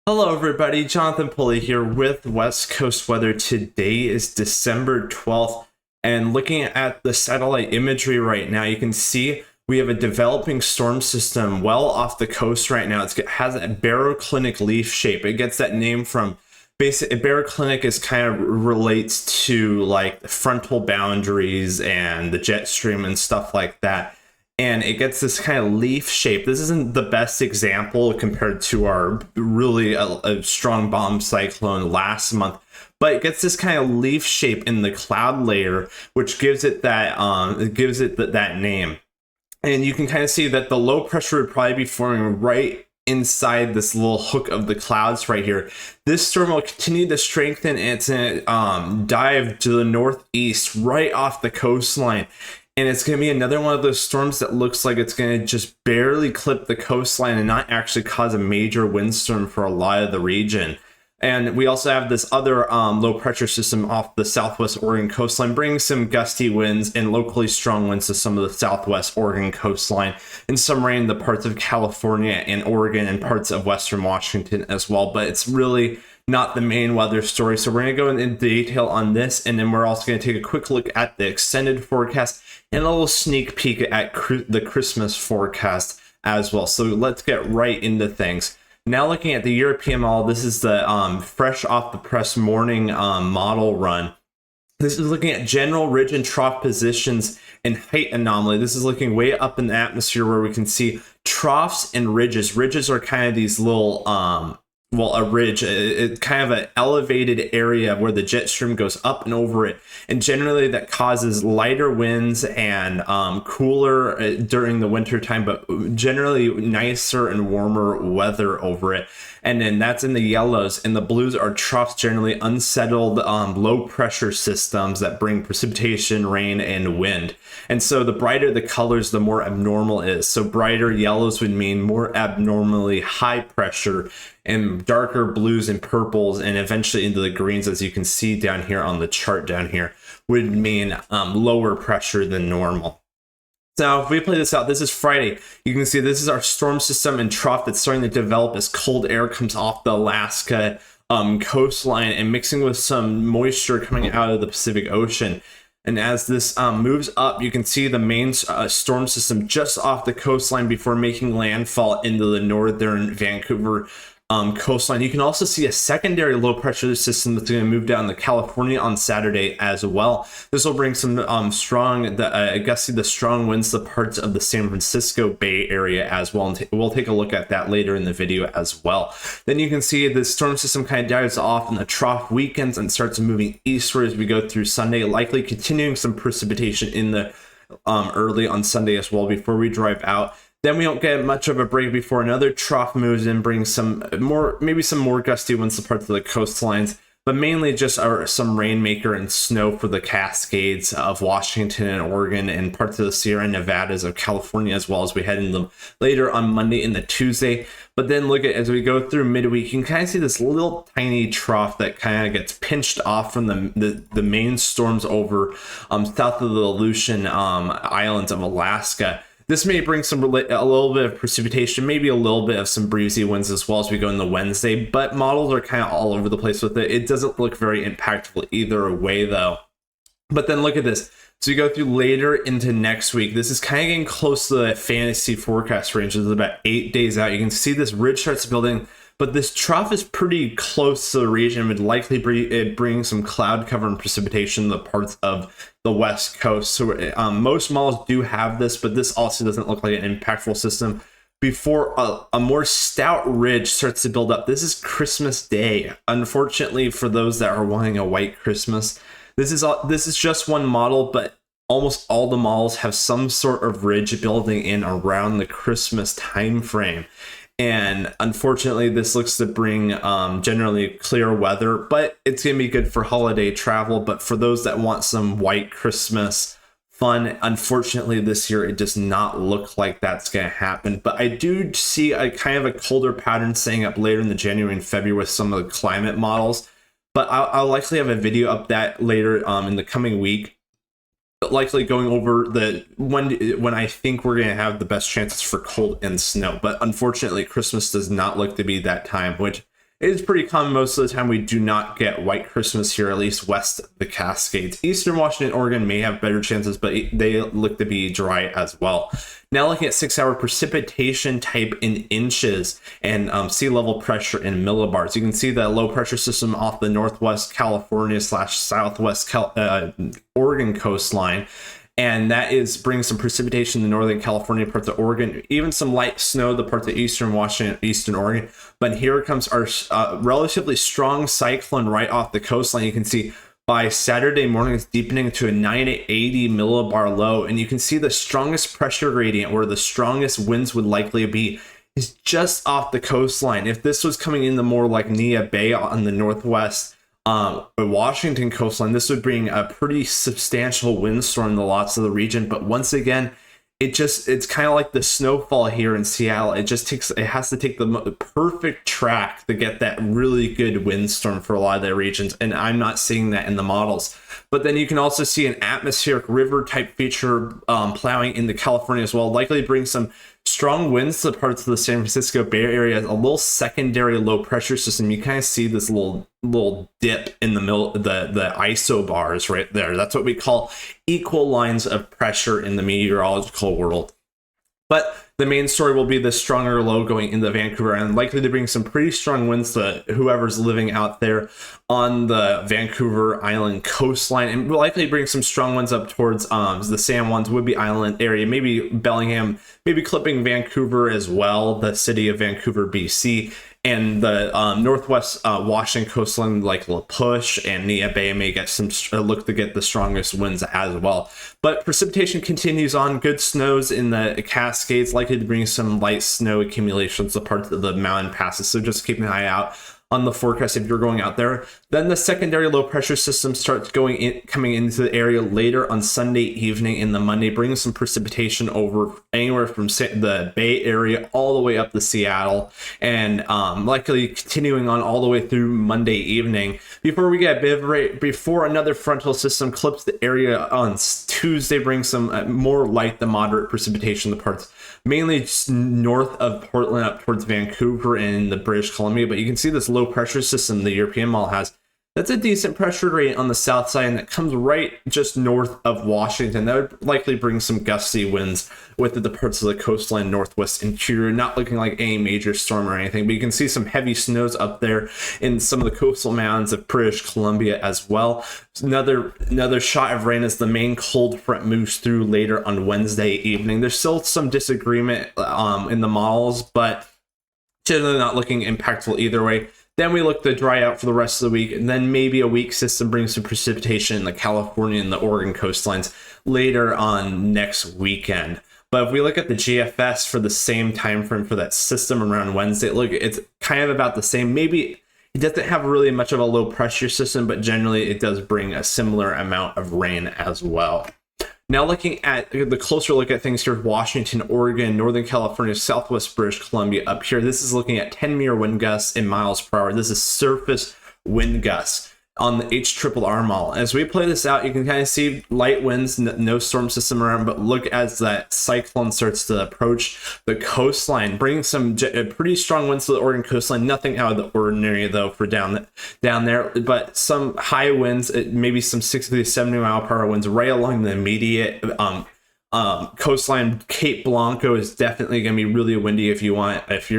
Hello everybody, Jonathan Pulley here with West Coast Weather. Today is December 12th, and looking at the satellite imagery right now, you can see we have a developing storm system well off the coast right now. It has a baroclinic leaf shape. It gets that name from baroclinic is kind of relates to like the frontal boundaries and the jet stream and stuff like that, and it gets this kind of leaf shape. This isn't the best example compared to our really a strong bomb cyclone last month, but it gets this kind of leaf shape in the cloud layer, which gives it that that name. And you can kind of see that the low pressure would probably be forming right inside this little hook of the clouds right here. This storm will continue to strengthen, and it's going to dive to the northeast right off the coastline. And it's going to be another one of those storms that looks like it's going to just barely clip the coastline and not actually cause a major windstorm for a lot of the region. And we also have this other low pressure system off the southwest Oregon coastline, bringing some gusty winds and locally strong winds to some of the southwest Oregon coastline, and some rain in the parts of California and Oregon and parts of western Washington as well. But it's really not the main weather story. So we're going to go into detail on this, and then we're also going to take a quick look at the extended forecast and a little sneak peek at the Christmas forecast as well. So let's get right into things. Now looking at the European model, this is the fresh off the press morning model run. This is looking at general ridge and trough positions and height anomaly. This is looking way up in the atmosphere where we can see troughs and ridges. Ridges are kind of these little a ridge, it's kind of an elevated area where the jet stream goes up and over it, and generally that causes lighter winds and cooler during the winter time, but generally nicer and warmer weather over it. And then that's in the yellows, and the blues are troughs, generally unsettled low pressure systems that bring precipitation, rain, and wind. And so the brighter the colors, the more abnormal it is. So brighter yellows would mean more abnormally high pressure, and darker blues and purples, and eventually into the greens, as you can see down here on the chart down here, would mean lower pressure than normal. So if we play this out, this is Friday. You can see this is our storm system and trough that's starting to develop as cold air comes off the Alaska coastline and mixing with some moisture coming out of the Pacific Ocean. And as this moves up, you can see the main storm system just off the coastline before making landfall into the northern Vancouver coastline. You can also see a secondary low pressure system that's going to move down to California on Saturday as well. This will bring some the strong winds to parts of the San Francisco Bay Area as well, and we'll take a look at that later in the video as well. Then you can see the storm system kind of dives off in the trough weekends and starts moving eastward as we go through Sunday, likely continuing some precipitation in the early on Sunday as well before we drive out. Then we don't get much of a break before another trough moves in, brings some more gusty winds to parts of the coastlines, but mainly just some rainmaker and snow for the Cascades of Washington and Oregon and parts of the Sierra Nevadas of California, as well as we head into later on Monday into Tuesday. But then look at, as we go through midweek, you can kind of see this little tiny trough that kind of gets pinched off from the main storms over south of the Aleutian Islands of Alaska. This may bring a little bit of precipitation, maybe a little bit of some breezy winds as well as we go into Wednesday, but models are kind of all over the place with it. It doesn't look very impactful either way, though. But then look at this. So you go through later into next week. This is kind of getting close to the fantasy forecast range. It's about 8 days out. You can see this ridge starts building, but this trough is pretty close to the region and would likely bring some cloud cover and precipitation to the parts of the west coast. So most models do have this, but this also doesn't look like an impactful system before a more stout ridge starts to build up. This is Christmas Day. Unfortunately, for those that are wanting a white Christmas, this is just one model, but almost all the models have some sort of ridge building in around the Christmas time frame. And unfortunately, this looks to bring generally clear weather, but it's going to be good for holiday travel. But for those that want some white Christmas fun, unfortunately, this year, it does not look like that's going to happen. But I do see a kind of a colder pattern setting up later in the January and February with some of the climate models. But I'll likely have a video up that later in the coming week, likely going over the when I think we're going to have the best chances for cold and snow. But unfortunately, Christmas does not look to be that time, which it is pretty common most of the time we do not get white Christmas here, at least west of the Cascades. Eastern Washington, Oregon may have better chances, but they look to be dry as well. Now looking at 6-hour precipitation type in inches and sea level pressure in millibars. You can see that low pressure system off the northwest California / southwest Oregon coastline. And that is bringing some precipitation in the northern California parts of Oregon, even some light snow, the parts of eastern Washington, eastern Oregon. But here comes our relatively strong cyclone right off the coastline. You can see by Saturday morning, it's deepening to a 980 millibar low. And you can see the strongest pressure gradient, where the strongest winds would likely be, is just off the coastline. If this was coming in the more like Nia Bay on the northwest Washington coastline, this would bring a pretty substantial windstorm in the lots of the region. But once again, it's kind of like the snowfall here in Seattle. It has to take the perfect track to get that really good windstorm for a lot of the regions, and I'm not seeing that in the models. But then you can also see an atmospheric river type feature plowing into California as well, likely bring some strong winds to parts of the San Francisco Bay Area. A little secondary low pressure system. You kind of see this little dip in the middle, the isobars right there. That's what we call equal lines of pressure in the meteorological world. But the main story will be the stronger low going into Vancouver, and likely to bring some pretty strong winds to whoever's living out there on the Vancouver Island coastline, and will likely bring some strong winds up towards the San Juan's Whidbey Island area, maybe Bellingham, maybe clipping Vancouver as well, the city of Vancouver, BC. And the northwest Washington coastline, like La Push and Nia Bay, may get some look to get the strongest winds as well. But precipitation continues on. Good snows in the Cascades, likely to bring some light snow accumulations to parts of the mountain passes. So just keep an eye out on the forecast if you're going out there. Then the secondary low pressure system starts coming into the area later on Sunday evening in the Monday, bringing some precipitation over anywhere from the Bay Area all the way up to Seattle, and likely continuing on all the way through Monday evening before we get a bit of rain, before another frontal system clips the area on Tuesday, brings some more light to moderate precipitation to parts mainly just north of Portland up towards Vancouver and the British Columbia. But you can see this low pressure system the European model has. That's a decent pressure rate on the south side, and that comes right just north of Washington. That would likely bring some gusty winds with the parts of the coastline northwest interior. Not looking like any major storm or anything, but you can see some heavy snows up there in some of the coastal mountains of British Columbia as well. Another shot of rain as the main cold front moves through later on Wednesday evening. There's still some disagreement in the models, but generally not looking impactful either way. Then we look to dry out for the rest of the week, and then maybe a weak system brings some precipitation in the California and the Oregon coastlines later on next weekend. But if we look at the GFS for the same time frame for that system around Wednesday, look, it's kind of about the same. Maybe it doesn't have really much of a low pressure system, but generally it does bring a similar amount of rain as well. Now looking at the closer look at things here, Washington, Oregon, Northern California, Southwest British Columbia up here. This is looking at 10-meter wind gusts in miles per hour. This is surface wind gusts on the HRRR model. As we play this out, you can kind of see light winds, no storm system around, but look as that cyclone starts to approach the coastline, bringing some pretty strong winds to the Oregon coastline. Nothing out of the ordinary though for down there, but some high winds, maybe some 60 to 70 mile per hour winds right along the immediate coastline. Cape Blanco is definitely going to be really windy if you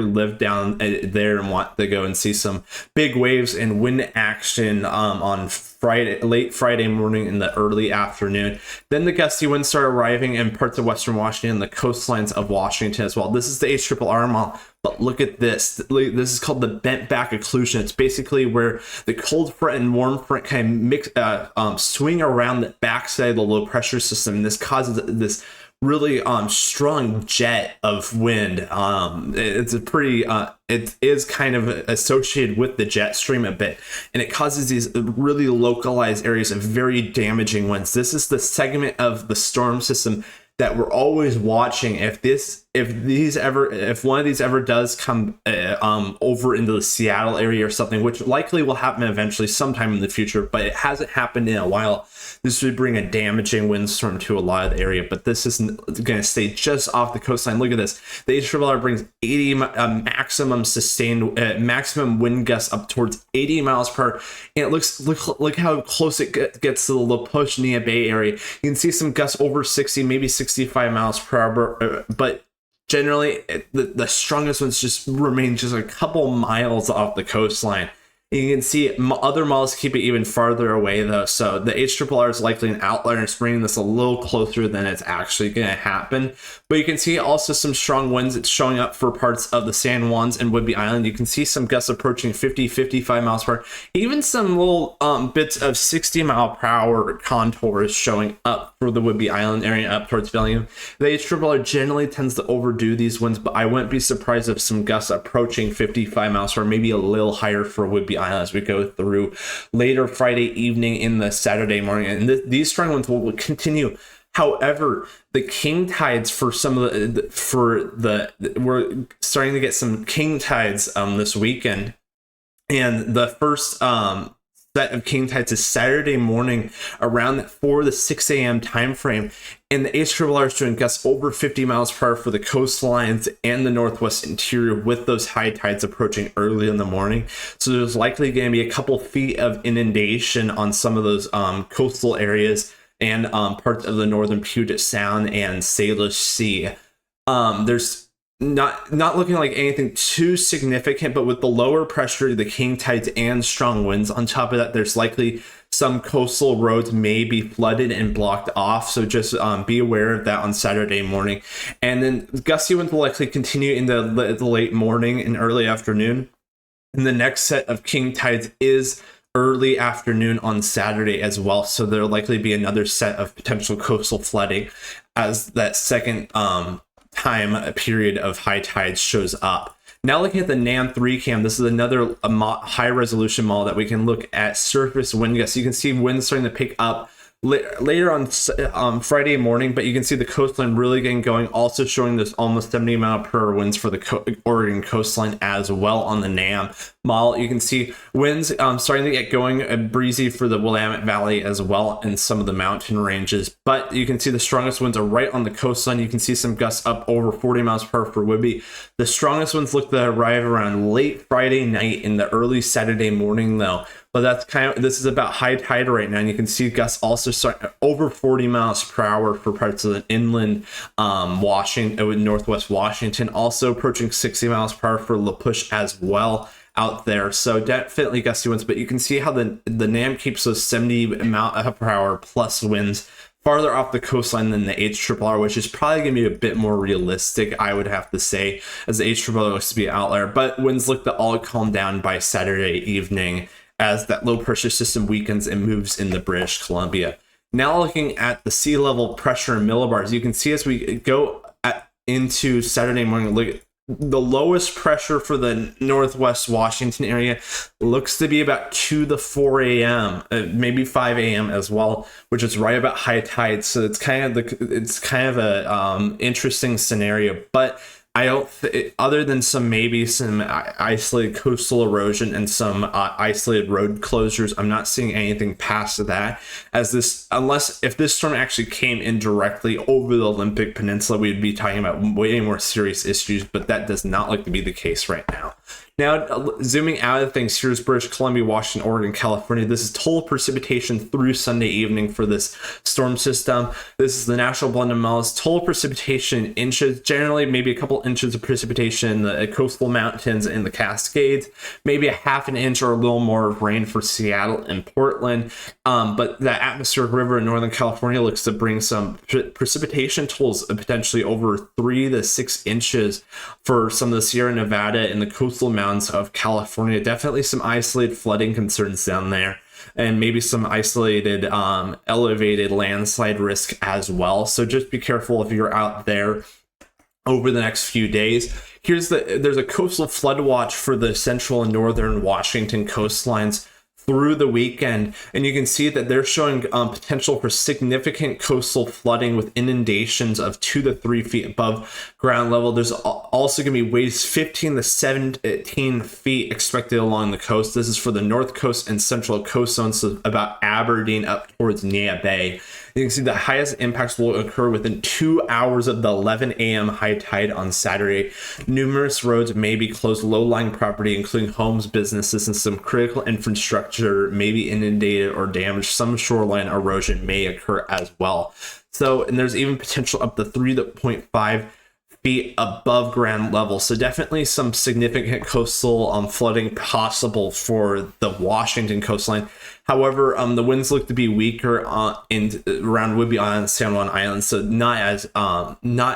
live down there and want to go and see some big waves and wind action on late Friday morning in the early afternoon. Then the gusty winds start arriving in parts of western Washington, the coastlines of Washington as well. This is the HRRR model. But look at this. This is called the bent back occlusion. It's basically where the cold front and warm front kind of swing around the backside of the low pressure system. And this causes this really strong jet of wind. It is kind of associated with the jet stream a bit, and it causes these really localized areas of very damaging winds. This is the segment of the storm system that we're always watching. If this if one of these ever does come over into the Seattle area or something, which likely will happen eventually sometime in the future, but it hasn't happened in a while, this would bring a damaging windstorm to a lot of the area. But this isn't going to stay just off the coastline. Look at this. The HRR brings 80 maximum sustained maximum wind gusts up towards 80 miles per hour, and it look how close it gets to the La Push Nia Bay area. You can see some gusts over 60, maybe 65 miles per hour, but generally, the strongest ones just remain just a couple miles off the coastline. You can see other models keep it even farther away, though. So the HRR is likely an outlier and it's bringing this a little closer than it's actually going to happen. But you can see also some strong winds. It's showing up for parts of the San Juans and Whidbey Island. You can see some gusts approaching 50, 55 miles per hour. Even some little bits of 60 mile per hour contours showing up for the Whidbey Island area up towards Bellingham. The HRR generally tends to overdo these winds, but I wouldn't be surprised if some gusts approaching 55 miles per hour, maybe a little higher for Whidbey Island as we go through later Friday evening in the Saturday morning. And these strong winds will continue. However, the king tides for some of we're starting to get some king tides this weekend. And the first set of king tides is Saturday morning around the 4 to 6 a.m. time frame, and the HRR is doing gusts over 50 miles per hour for the coastlines and the northwest interior, with those high tides approaching early in the morning. So there's likely going to be a couple feet of inundation on some of those coastal areas and parts of the northern Puget Sound and Salish Sea. There's not looking like anything too significant, but with the lower pressure, the king tides, and strong winds on top of that, there's likely some coastal roads may be flooded and blocked off. So just be aware of that on Saturday morning. And then gusty winds will likely continue into the late morning and early afternoon. And the next set of king tides is early afternoon on Saturday as well. So there'll likely be another set of potential coastal flooding as that second time period of high tides shows up. Now looking at the NAM 3 cam, this is another high resolution model that we can look at surface wind gusts. You can see winds starting to pick up later on Friday morning, but you can see the coastline really getting going, also showing this almost 70 mile per hour winds for the Oregon coastline as well on the NAM model. You can see winds starting to get going, breezy for the Willamette Valley as well, and some of the mountain ranges. But you can see the strongest winds are right on the coastline. You can see some gusts up over 40 miles per hour for Whidbey. The strongest winds look to arrive around late Friday night in the early Saturday morning, though. But that's this is about high tide right now, and you can see gusts also start over 40 miles per hour for parts of the inland Washington, northwest Washington, also approaching 60 miles per hour for La Push as well out there. So definitely gusty winds, but you can see how the NAM keeps those 70 mile per hour plus winds farther off the coastline than the HRR, which is probably going to be a bit more realistic, I would have to say, as the HRR looks to be an outlier. But winds look to all calm down by Saturday evening as that low pressure system weakens and moves into British Columbia. Now looking at the sea level pressure in millibars, you can see as we go into Saturday morning, look at the lowest pressure for the northwest Washington area looks to be about 2 to 4 a.m., maybe 5 a.m. as well, which is right about high tide. So it's kind of a interesting scenario, but I don't other than some isolated coastal erosion and some isolated road closures, I'm not seeing anything past that, as if this storm actually came in directly over the Olympic Peninsula, we'd be talking about way more serious issues, but that does not look to be the case right now. Now, zooming out of things, here's British Columbia, Washington, Oregon, California. This is total precipitation through Sunday evening for this storm system. This is the National Blended Models. Total precipitation in inches, generally maybe a couple inches of precipitation in the coastal mountains and the Cascades, maybe a half an inch or a little more of rain for Seattle and Portland. But the atmospheric river in Northern California looks to bring some precipitation totals of potentially over 3 to 6 inches for some of the Sierra Nevada and the coastal mountains of California. Definitely some isolated flooding concerns down there, and maybe some isolated elevated landslide risk as well. So just be careful if you're out there over the next few days. There's a coastal flood watch for the central and northern Washington coastlines through the weekend, and you can see that they're showing potential for significant coastal flooding with inundations of 2 to 3 feet above ground level. There's also going to be waves 15 to 17 feet expected along the coast. This is for the north coast and central coast zones, so about Aberdeen up towards Nia Bay. You can see the highest impacts will occur within 2 hours of the 11 a.m. high tide on Saturday. Numerous roads may be closed. Low-lying property, including homes, businesses, and some critical infrastructure may be inundated or damaged. Some shoreline erosion may occur as well. So, and there's even potential up to 3.5 feet above ground level. So definitely some significant coastal flooding possible for the Washington coastline. However, the winds look to be weaker in around Whidbey Island, San Juan Island, so not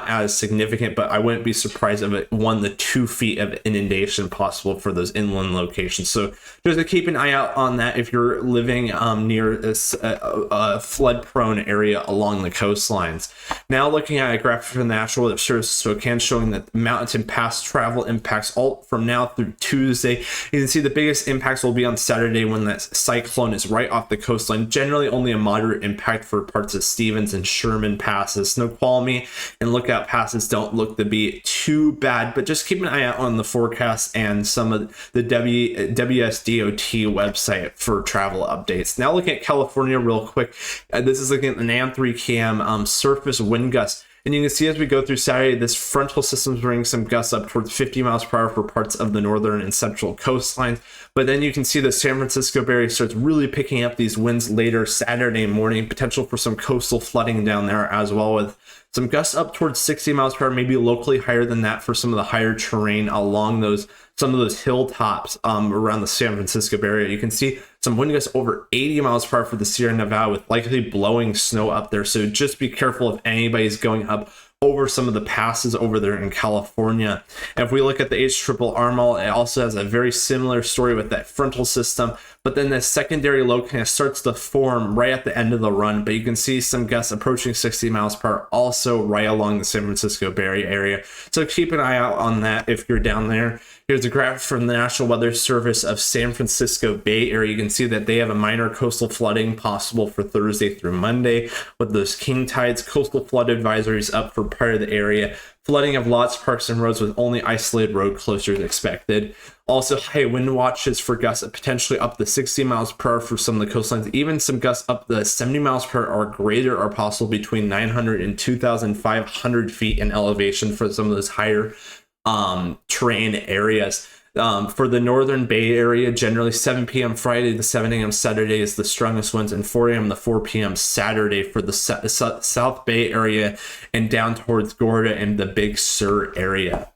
as significant. But I wouldn't be surprised if it 1 to 2 feet of inundation possible for those inland locations. So just to keep an eye out on that if you're living near this flood-prone area along the coastlines. Now looking at a graphic from the National Weather Service, so again showing that mountain pass travel impacts all from now through Tuesday. You can see the biggest impacts will be on Saturday when that cyclone is right off the coastline. Generally only a moderate impact for parts of Stevens and Sherman passes. Snoqualmie and Lookout passes don't look to be too bad, but just keep an eye out on the forecast and some of the WSDOT website for travel updates. Now looking at California real quick, this is looking at the NAM 3cam surface wind gusts. And you can see as we go through Saturday, this frontal system is bringing some gusts up towards 50 miles per hour for parts of the northern and central coastlines. But then you can see the San Francisco Bay Area starts really picking up these winds later Saturday morning, potential for some coastal flooding down there as well, with some gusts up towards 60 miles per hour, maybe locally higher than that for some of the higher terrain along some of those hilltops around the San Francisco Bay Area. You can see some wind gusts over 80 miles per hour for the Sierra Nevada, with likely blowing snow up there. So just be careful if anybody's going up over some of the passes over there in California. And if we look at the H-triple-R model, it also has a very similar story with that frontal system, but then the secondary low kind of starts to form right at the end of the run. But you can see some gusts approaching 60 miles per hour also right along the San Francisco Bay Area. So keep an eye out on that if you're down there. Here's a graph from the National Weather Service of San Francisco Bay Area. You can see that they have a minor coastal flooding possible for Thursday through Monday, with those king tides, coastal flood advisories up for part of the area. Flooding of lots, parks, and roads with only isolated road closures expected. Also, high wind watches for gusts potentially up to 60 miles per hour for some of the coastlines. Even some gusts up to 70 miles per hour or greater are possible between 900 and 2,500 feet in elevation for some of those higher terrain areas. For the northern Bay Area, generally 7 p.m. Friday to 7 a.m. Saturday is the strongest winds, and 4 a.m. to 4 p.m. Saturday for the South Bay Area and down towards Gorda and the Big Sur area.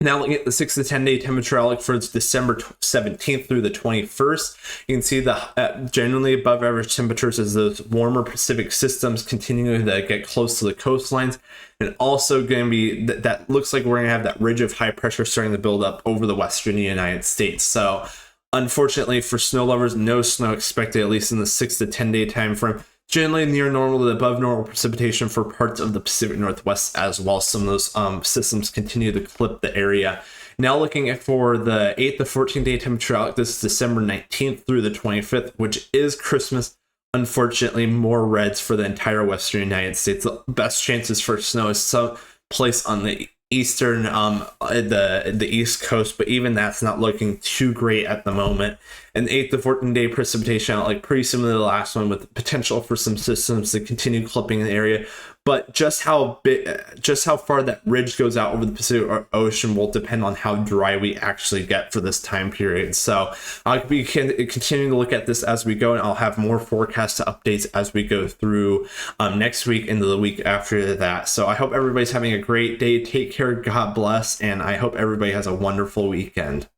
Now looking at the 6 to 10 day temperature outlook for December 17th through the 21st, you can see the generally above average temperatures as those warmer Pacific systems continuing to get close to the coastlines. And also going to be that looks like we're going to have that ridge of high pressure starting to build up over the western United States. So unfortunately for snow lovers, no snow expected, at least in the 6 to 10 day time frame. Generally near normal to above normal precipitation for parts of the Pacific Northwest as well. Some of those systems continue to clip the area. Now looking at for the 8 to 14 day temperature outlook, this is December 19th through the 25th, which is Christmas. Unfortunately, more reds for the entire western United States. The best chances for snow is some place on the eastern the east coast, but even that's not looking too great at the moment. And 8 to 14 day precipitation outlook pretty similar to the last one, with potential for some systems to continue clipping the area. But just how far that ridge goes out over the Pacific Ocean will depend on how dry we actually get for this time period. So I'll be continuing to look at this as we go, and I'll have more forecast updates as we go through next week into the week after that. So I hope everybody's having a great day. Take care. God bless. And I hope everybody has a wonderful weekend.